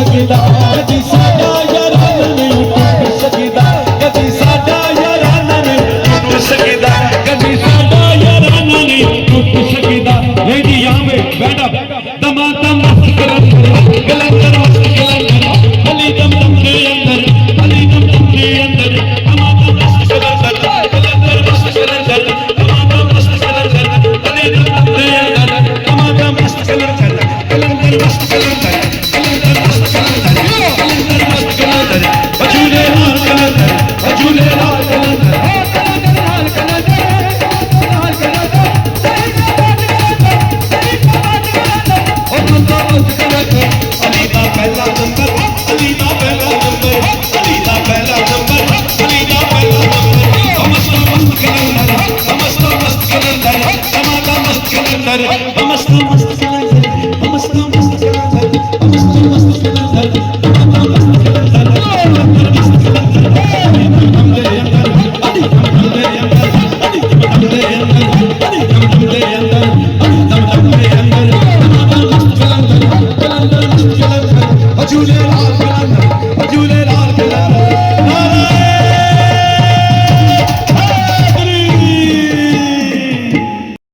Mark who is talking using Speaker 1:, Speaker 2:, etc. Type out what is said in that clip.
Speaker 1: ਸਕਦਾ, ਕਦੀ ਸਾਡਾ ਯਾਰਾਨਾ ਨਹੀਂ ਟੁੱਟ ਸਕਦਾ, ਕਦੀ ਸਾਡਾ ਯਾਰਾਨਾ ਨਹੀਂ ਟੁੱਟ ਸਕਦਾ, ਕਦੀ ਸਾਡਾ ਯਾਰਾਨਾ ਨਹੀਂ ਟੁੱਟ ਸਕਦਾ। ਲੇਡੀ ਆਵੇ ਬੈਠਾ ਦਮਾ ਦਮ ਮਸਤ ਕਲੰਦਰ ਕਲੰਦਰ ਮਸਤ ਕਲੰਦਰ ਅਲੀ ਦਮ ਦਮ ਦੇ ਅੰਦਰ ਅਲੀ ਦਮ ਦਮ ਦੇ ਅੰਦਰ ਦਮਾ ਦਮ ਮਸਤ ਕਲੰਦਰ ਕਲੰਦਰ ਮਸਤ ਕਲੰਦਰ ਦਮਾ ਦਮ ਮਸਤ ਕਲੰਦਰ ਅਲੀ ਦਮ ਦਮ ਦੇ ਅੰਦਰ ਦਮਾ ਦਮ ਮਸਤ ਕਲੰਦਰ ਕਲੰਦਰ ਮਸਤ ਕਲੰਦਰ ਕਲੰਦਰ ਮਸਤ ਕਲੰਦਰ ਕਲੰਦਰ ਮਸਤ ਕਲੰਦਰ ਬਜੂਲੇ ਹਾਲ ਕਲੰਦਰ ਬਜੂਲੇ ਹਾਲ ਕਲੰਦਰ ਹਾਲ ਕਲੰਦਰ ਹਾਲ ਕਲੰਦਰ ਉਹ ਬੰਦਾ